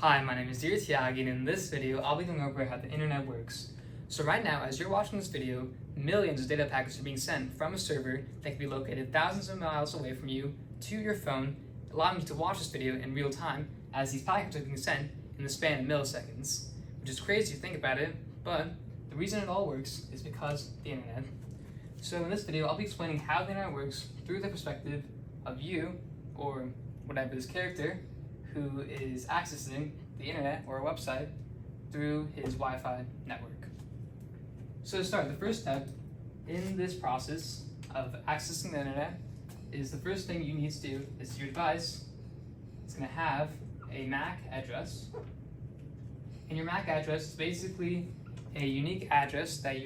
Hi, my name is Dear Tiagi, and in this video, I'll be going over how the internet works. So right now, as you're watching this video, millions of data packets are being sent from a server that can be located thousands of miles away from you to your phone, allowing you to watch this video in real time as these packets are being sent in the span of milliseconds. Which is crazy to think about it, but the reason it all works is because of the internet. So in this video, I'll be explaining how the internet works through the perspective of you, or whatever this character, who is accessing the internet or a website through his Wi-Fi network. So to start, the first step in this process of accessing the internet is the first thing you need to do is your device is going to have a MAC address. And your MAC address is basically a unique address that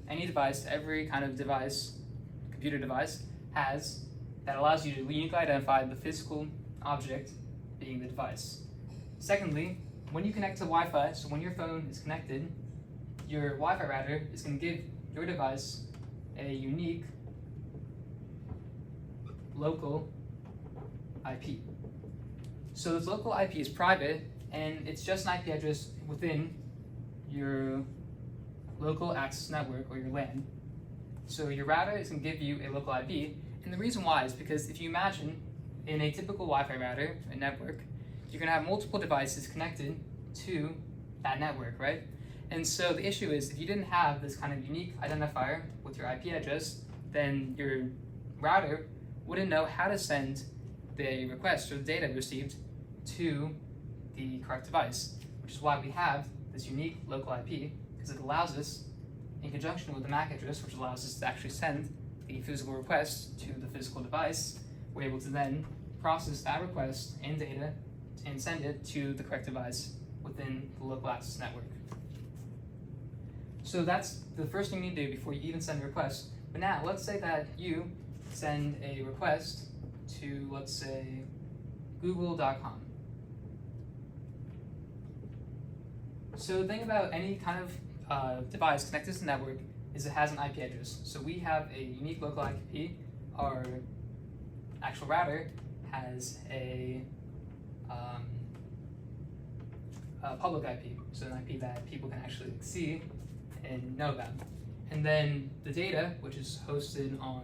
any device, every kind of device, computer device, has that allows you to uniquely identify the physical object being the device. Secondly, when you connect to Wi-Fi, so when your phone is connected, your Wi-Fi router is going to give your device a unique local IP. So this local IP is private, and it's just an IP address within your local access network, or your LAN. So your router is going to give you a local IP, and the reason why is because if you imagine in a typical Wi-Fi router, a network, you're going to have multiple devices connected to that network, right? And so the issue is if you didn't have this kind of unique identifier with your IP address, then your router wouldn't know how to send the request or the data received to the correct device, which is why we have this unique local IP, because it allows us, in conjunction with the MAC address, which allows us to actually send the physical request to the physical device, we're able to then process that request and data and send it to the correct device within the local access network. So that's the first thing you need to do before you even send a request. But now, let's say that you send a request to, let's say, google.com. So the thing about any kind of device connected to the network is it has an IP address. So we have a unique local IP. Our actual router has a public IP, so an IP that people can actually see and know about. And then the data, which is hosted on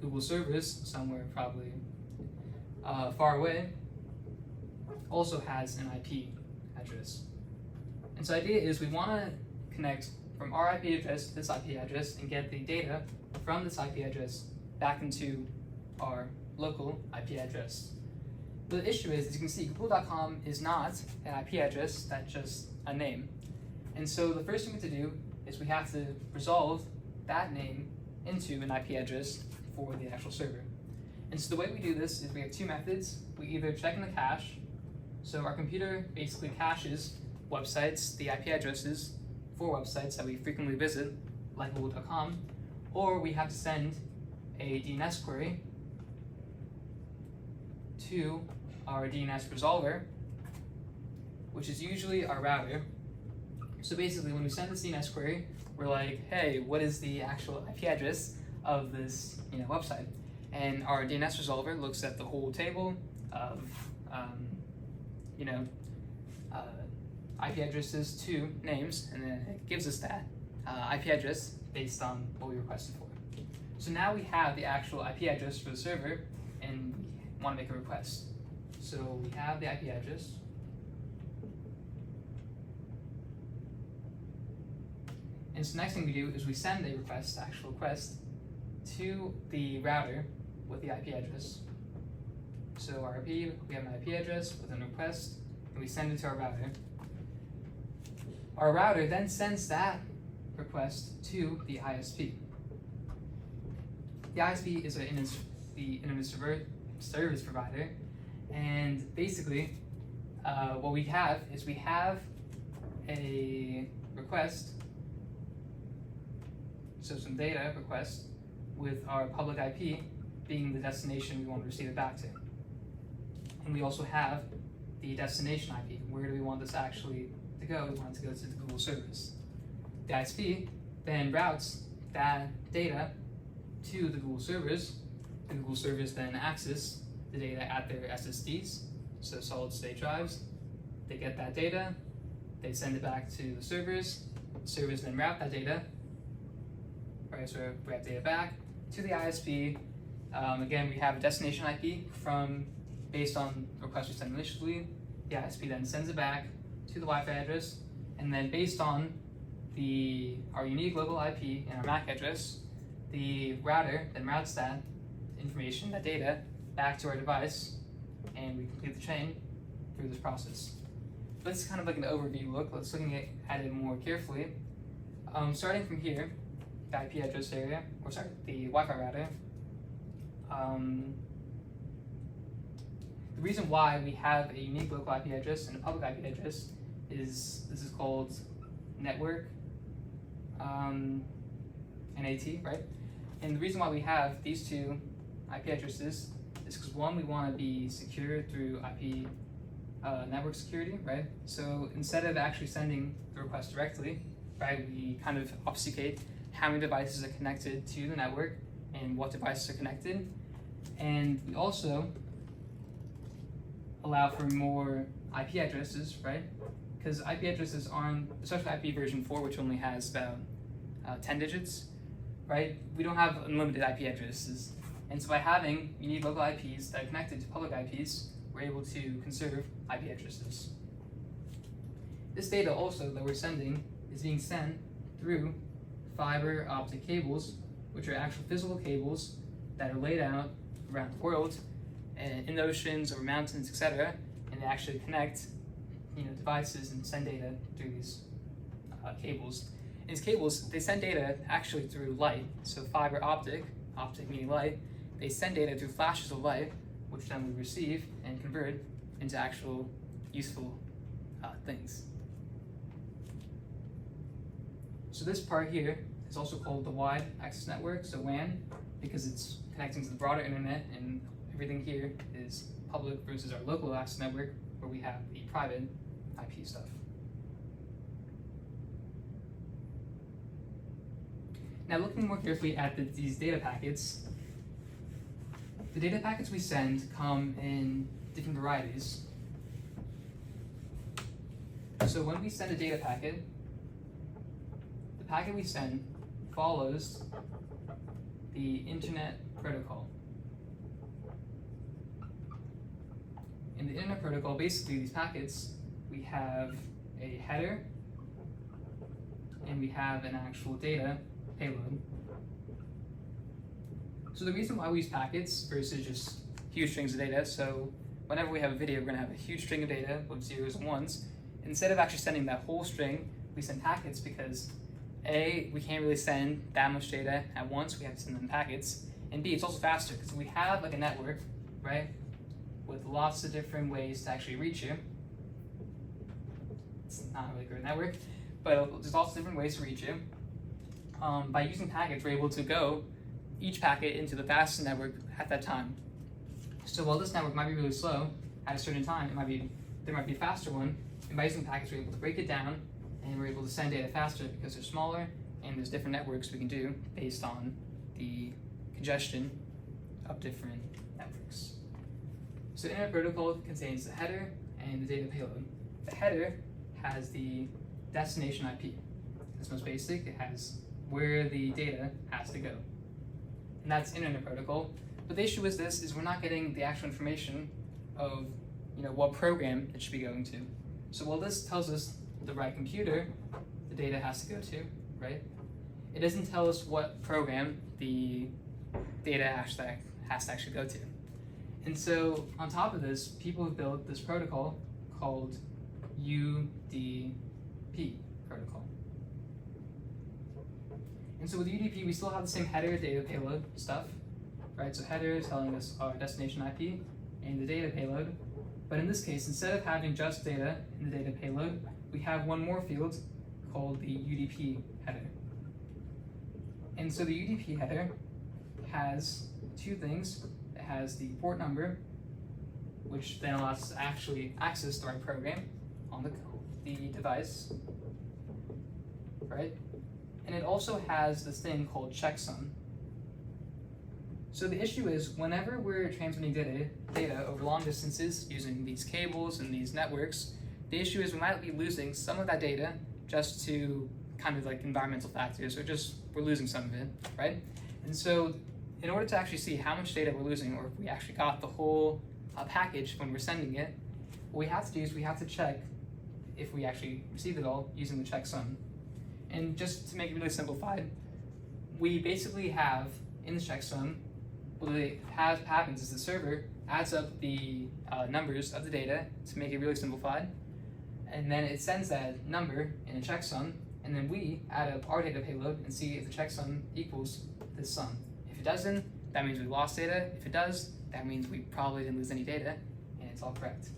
Google servers somewhere probably far away, also has an IP address. And so the idea is we want to connect from our IP address to this IP address and get the data from this IP address back into our local IP address. The issue is, as you can see, Google.com is not an IP address, that's just a name. And so the first thing we have to do is we have to resolve that name into an IP address for the actual server. And so the way we do this is we have two methods. We either check in the cache, so our computer basically caches websites, the IP addresses for websites that we frequently visit, like Google.com, or we have to send a DNS query to our DNS resolver, which is usually our router. So basically, when we send this DNS query, we're like, hey, what is the actual IP address of this website? And our DNS resolver looks at the whole table of IP addresses to names, and then it gives us that IP address based on what we requested for. So now we have the actual IP address for the server, and we want to make a request. So we have the IP address. And so the next thing we do is we send a request, actual request, to the router with the IP address. So our IP, we have an IP address with a request, and we send it to our router. Our router then sends that request to the ISP. The ISP is the internet service provider, and basically what we have is we have a request, so some data request, with our public IP being the destination we want to receive it back to. And we also have the destination IP. Where do we want this actually to go? We want it to go to the Google service. The ISP then routes that data to the Google servers. The Google servers then access the data at their SSDs, so solid state drives. they get that data, they send it back to the servers then route that data, right, so we have data back to the ISP. Again, we have a destination IP based on the request we sent initially. The ISP then sends it back to the Wi-Fi address, and then based on our unique local IP and our MAC address, the router then routes that information, that data, back to our device, and we complete the chain through this process. This is kind of like an overview look. Let's look at it more carefully. Starting from here, the IP address area, the Wi-Fi router. The reason why we have a unique local IP address and a public IP address is this is called network NAT, right? And the reason why we have these two IP addresses is because one, we want to be secure through IP network security, right? So instead of actually sending the request directly, right, we kind of obfuscate how many devices are connected to the network and what devices are connected. And we also allow for more IP addresses, right? Because IP addresses especially IP version 4, which only has about 10 digits, right? We don't have unlimited IP addresses. And so by having unique local IPs that are connected to public IPs, we're able to conserve IP addresses. This data also that we're sending is being sent through fiber optic cables, which are actual physical cables that are laid out around the world, and in the oceans, over mountains, etc., and they actually connect, devices and send data through these cables. And these cables, they send data actually through light, so fiber optic meaning light. They send data through flashes of light, which then we receive and convert into actual useful things. So this part here is also called the wide access network, so WAN, because it's connecting to the broader internet, and everything here is public versus our local access network, where we have the private IP stuff. Now, looking more carefully at these data packets, the data packets we send come in different varieties. So when we send a data packet, the packet we send follows the Internet Protocol. In the Internet Protocol, basically these packets, we have a header and we have an actual data payload. So the reason why we use packets versus just huge strings of data, so whenever we have a video, we're going to have a huge string of data with zeros and ones. Instead of actually sending that whole string, we send packets because A, we can't really send that much data at once, we have to send them in packets, and B, it's also faster because we have like a network, right, with lots of different ways to actually reach you. It's not really a great network, but there's lots of different ways to reach you. By using packets, we're able to go each packet into the fastest network at that time. So while this network might be really slow at a certain time, there might be a faster one, and by using packets, we're able to break it down, and we're able to send data faster because they're smaller, and there's different networks we can do based on the congestion of different networks. So the Internet Protocol contains the header and the data payload. The header has the destination IP. It's most basic. It has where the data has to go. And that's Internet Protocol. But the issue with this is we're not getting the actual information of what program it should be going to. So while this tells us the right computer the data has to go to, right? It doesn't tell us what program the data has to actually go to. And so on top of this, people have built this protocol called UDP protocol. And so with UDP, we still have the same header, data payload stuff, right? So header is telling us our destination IP and the data payload. But in this case, instead of having just data in the data payload, we have one more field called the UDP header. And so the UDP header has two things. It has the port number, which then allows us to actually access the right program on the device, right? And it also has this thing called checksum. So the issue is whenever we're transmitting data over long distances using these cables and these networks, The issue is we might be losing some of that data just to kind of like environmental factors, or just we're losing some of it, right? And so in order to actually see how much data we're losing, or if we actually got the whole package when we're sending it, what we have to do is we have to check if we actually received it all using the checksum. And just to make it really simplified, we basically have in the checksum, what happens is the server adds up the numbers of the data to make it really simplified, and then it sends that number in a checksum, and then we add up our data payload and see if the checksum equals this sum. If it doesn't, that means we lost data. If it does, that means we probably didn't lose any data, and it's all correct.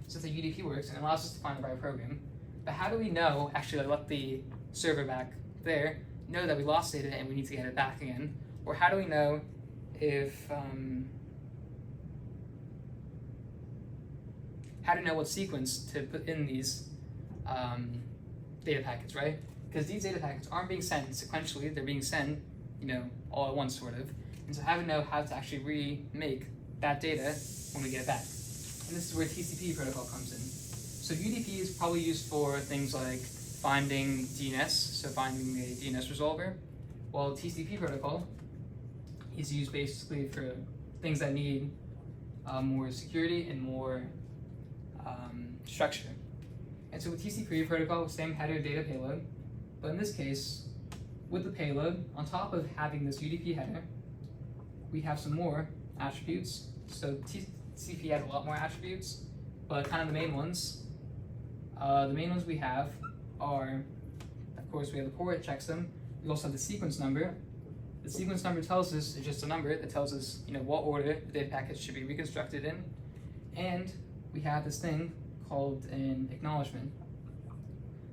So the UDP works and allows us to find the right program. But how do we know, actually let the server back there, know that we lost data and we need to get it back again? Or how do we know if, how to know what sequence to put in these data packets, right? Because these data packets aren't being sent sequentially, they're being sent, all at once, sort of. And so how to know how to actually remake that data when we get it back. And this is where TCP protocol comes in. So UDP is probably used for things like finding DNS, so finding a DNS resolver, while TCP protocol is used basically for things that need more security and more structure. And so with TCP protocol, same header data payload, but in this case, with the payload, on top of having this UDP header, we have some more attributes. So TCP has a lot more attributes, but kind of the main ones we have are, of course, we have the port checksum. We also have the sequence number. The sequence number tells us, it's just a number that tells us, what order the data packets should be reconstructed in. And we have this thing called an acknowledgement.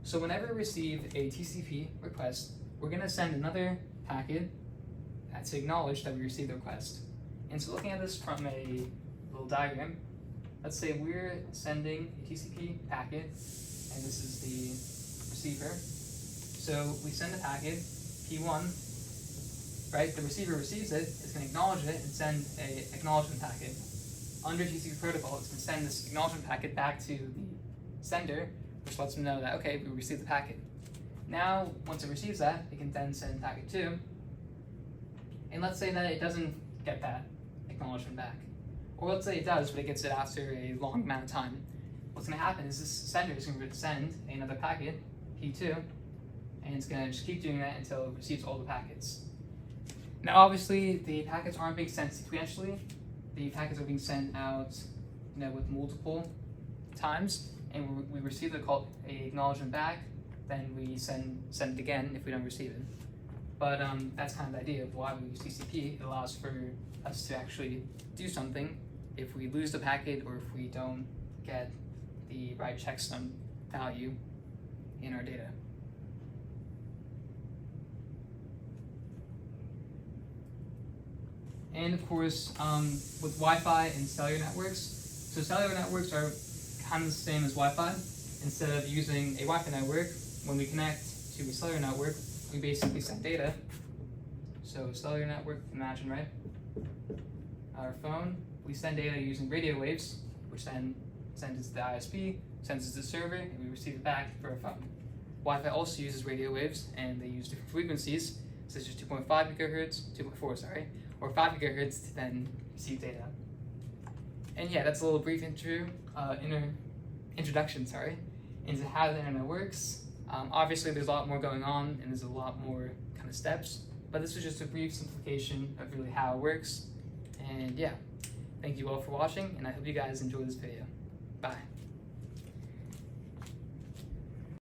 So whenever we receive a TCP request, we're going to send another packet to acknowledge that we received the request. And so looking at this from a little diagram, let's say we're sending a TCP packet, and this is the receiver. So we send a packet, P1, right? The receiver receives it, it's going to acknowledge it and send an acknowledgement packet. Under TCP protocol, it's going to send this acknowledgement packet back to the sender, which lets them know that, okay, we received the packet. Now, once it receives that, it can then send packet 2. And let's say that it doesn't get that acknowledgement back. Or let's say it does, but it gets it after a long amount of time. What's going to happen is this sender is going to send another packet, P2, and it's going to just keep doing that until it receives all the packets. Now, obviously, the packets aren't being sent sequentially. The packets are being sent out, with multiple times, and we receive the acknowledgement back, then we send it again if we don't receive it. But that's kind of the idea of why we use TCP. It allows for us to actually do something if we lose the packet or if we don't get the right checksum value in our data. And of course, with Wi-Fi and cellular networks, so cellular networks are kind of the same as Wi-Fi. Instead of using a Wi-Fi network, when we connect to a cellular network, we basically send data. So cellular network, imagine, right? Our phone, we send data using radio waves, which then sends it to the ISP, sends it to the server, and we receive it back for our phone. Wi-Fi also uses radio waves, and they use different frequencies, such as 2.5 gigahertz, 2.4, sorry, or 5 gigahertz to then receive data. And yeah, that's a little brief introduction, into how the internet works. Obviously, there's a lot more going on, and there's a lot more kind of steps, but this was just a brief simplification of really how it works. And yeah, thank you all for watching, and I hope you guys enjoy this video. Bye.